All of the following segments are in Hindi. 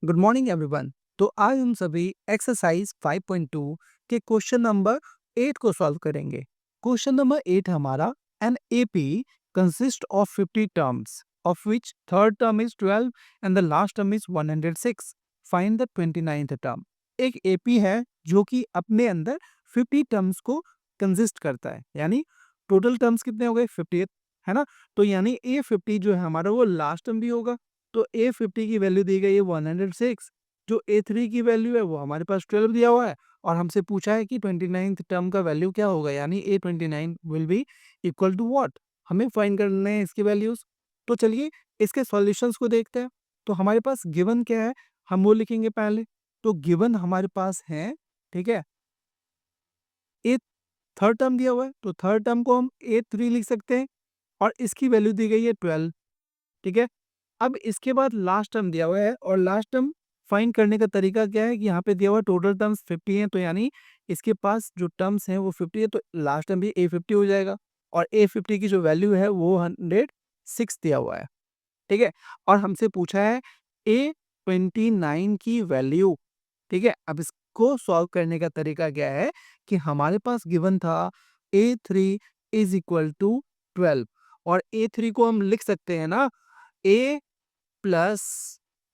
Good morning everyone. तो आज हम सभी एक्सरसाइज 5.2 के क्वेश्चन नंबर 8 को सॉल्व करेंगे। क्वेश्चन नंबर 8 हमारा, an AP consist of 50 terms of which third term is 12 and the last term is 106। Find the 29th term. एक एपी है जो कि अपने अंदर 50 टर्म्स को कंसिस्ट करता है, यानी टोटल टर्म्स कितने हो गए 50, है ना। तो यानी ए 50 जो है हमारा वो लास्ट टर्म भी होगा। तो A50 की वैल्यू दी गई है 106, जो A3 की वैल्यू है वो हमारे पास 12 दिया हुआ है, और हमसे पूछा है कि 29th टर्म का वैल्यू क्या होगा, यानी A29 will be equal to what. हमें फाइंड करने हैं इसकी वैल्यूज। तो चलिए इसके सॉल्यूशंस को देखते हैं। तो हमारे पास गिवन क्या है, हम वो लिखेंगे पहले। तो गिवन हमारे पास है, ठीक है, ए थर्ड टर्म दिया हुआ है, तो थर्ड टर्म को हम A3 लिख सकते हैं, और इसकी वैल्यू दी गई है 12, ठीक है। अब इसके बाद लास्ट टर्म दिया हुआ है, और लास्ट टर्म फाइंड करने का तरीका क्या है कि यहाँ पे दिया हुआ टोटल टर्म्स 50 हैं, तो यानी इसके पास जो टर्म्स हैं वो 50 है, तो लास्ट टर्म भी A50 हो जाएगा। और A50 की जो वैल्यू है वो 106 दिया हुआ है, ठीक है। और हमसे पूछा है A29 की वैल्यू, ठीक है। अब इसको सॉल्व करने का तरीका क्या है कि हमारे पास गिवन था A3 इज इक्वल टू 12, और A3 को हम लिख सकते हैं ना, A प्लस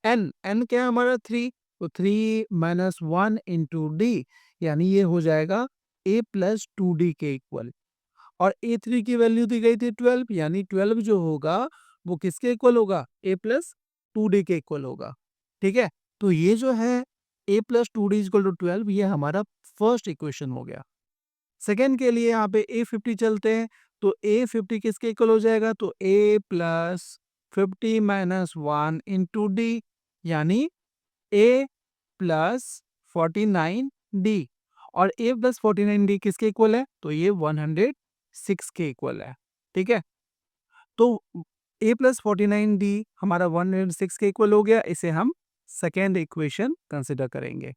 एन। एन क्या है हमारा 3, तो 3 माइनस 1 इंटू डी, यानी ये हो जाएगा A प्लस 2D के इक्वल। और A3 की वैल्यू दी गई थी 12, यानी 12 जो होगा वो किसके इक्वल होगा, A प्लस 2D के इक्वल होगा, ठीक है। तो ये जो है A plus 2D equal to 12, ये हमारा फर्स्ट इक्वेशन हो गया। सेकेंड के लिए यहाँ पे A50 चलते हैं, तो A50 किसके इक्वल हो जाएगा, तो A plus 50 minus 1 into D, यानी A प्लस 49D। और A प्लस 49D किसके इक्वल है, तो ये 106 के इक्वल है, ठीक है। तो A प्लस 49D हमारा 106 के इक्वल हो गया, इसे हम सेकेंड इक्वेशन कंसिडर करेंगे।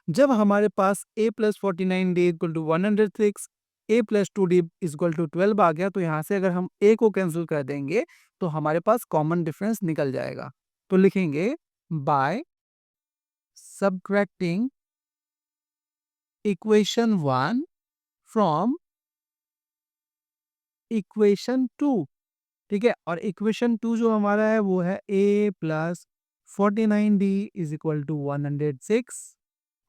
जब हमारे पास A plus 49D equal to 106, A plus 2D equal to 12 आ गया, तो यहाँ से अगर हम A को कैंसिल कर देंगे तो हमारे पास कॉमन डिफरेंस निकल जाएगा। तो लिखेंगे by subtracting equation 1 from equation 2, ठीक है। और इक्वेशन 2 जो हमारा है वो है A plus 49D is equal to 106,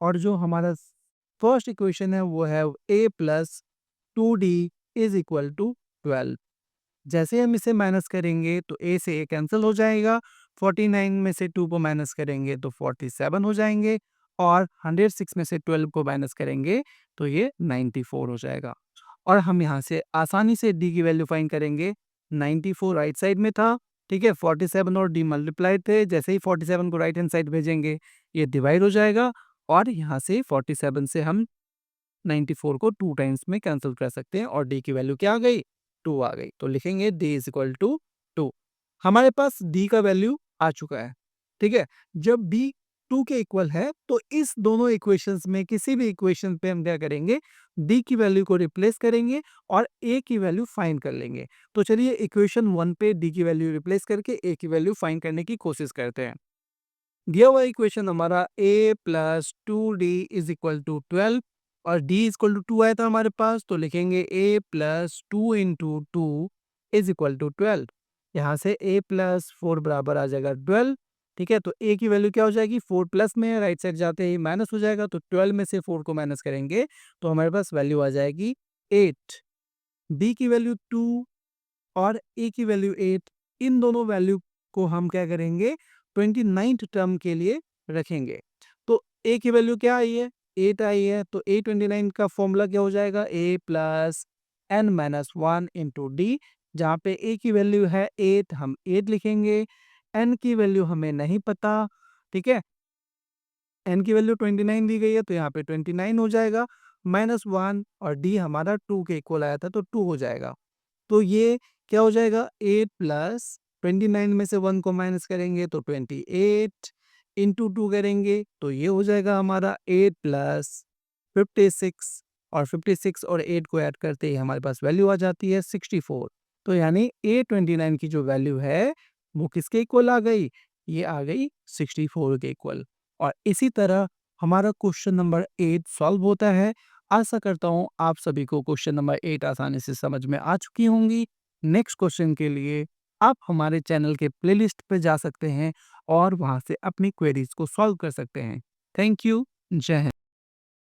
और जो हमारा फर्स्ट इक्वेशन है वो है A plus 2D is equal to 12। जैसे हम इसे माइनस करेंगे तो A से A कैंसिल हो जाएगा, 49 में से 2 को माइनस करेंगे तो 47 हो जाएंगे, और 106 में से 12 को माइनस करेंगे तो ये 94 हो जाएगा। और हम यहाँ से आसानी से D की वैल्यू फाइंड करेंगे। 94 राइट साइड में था, ठीक है, 47 और D मल्टीप्लाई थे। जैसे ही 47 को राइट हैंड साइड भेजेंगे ये डिवाइड हो जाएगा, और यहाँ से 47 से हम 94 को 2 टाइम्स में कैंसिल कर सकते हैं, और D की वैल्यू क्या आ गई, 2 आ गई। तो लिखेंगे D इज इक्वल टू 2। हमारे पास D का वैल्यू आ चुका है, ठीक है। जब D 2 के इक्वल है तो इस दोनों इक्वेशंस में किसी भी इक्वेशन पे हम क्या करेंगे, D की वैल्यू को रिप्लेस करेंगे और A की वैल्यू फाइंड कर लेंगे। तो चलिए इक्वेशन 1 पे D की वैल्यू रिप्लेस करके A की वैल्यू फाइंड करने की कोशिश करते हैं। दिया हुआ इक्वेशन हमारा A plus 2D is equal to 12, और D इक्वल टू 2 आया था हमारे पास, तो लिखेंगे A plus 2 into 2 is equal to 12। यहाँ से A प्लस 4 बराबर आ जाएगा 12, ठीक है। तो A की वैल्यू क्या हो जाएगी, 4 प्लस में है, राइट साइड जाते ही माइनस हो जाएगा, तो 12 में से 4 को माइनस करेंगे तो हमारे पास वैल्यू आ जाएगी 8। B की वैल्यू 2 और A की वैल्यू 8, इन दोनों वैल्यू को हम क्या करेंगे, 29th टर्म के लिए रखेंगे। तो A की वैल्यू क्या आई है, 8 आई है, तो A29 का फॉर्मूला क्या हो जाएगा, A plus n minus 1 into D. जहाँ पे A की वैल्यू है 8, हम 8 लिखेंगे। n की वैल्यू हमें नहीं पता, ठीक है। n की वैल्यू 29 दी गई है, तो यहाँ पे 29 हो जाएगा, माइनस 1, और d हमारा 2 के इक्वल आया था तो 2 हो जाएगा। तो ये क्या हो जाएगा, 8 प्लस 29 में से 1 को माइनस करेंगे तो 28 इंटू 2 करेंगे तो ये हो जाएगा हमारा 8 प्लस 56, और 56 और 8 को ऐड करते ही हमारे पास वैल्यू आ जाती है 64। तो यानी A29 की जो वैल्यू है वो किसके इक्वल आ गई, ये आ गई 64 के इक्वल। और इसी तरह हमारा क्वेश्चन नंबर 8 सॉल्व होता है। आशा करता हूँ आप सभी को क्वेश्चन नंबर 8 आसानी से समझ में आ चुकी होंगी। नेक्स्ट क्वेश्चन के लिए आप हमारे चैनल के प्लेलिस्ट पे जा सकते हैं और वहाँ से अपनी क्वेरीज को सॉल्व कर सकते हैं। Thank you. जय हिंद।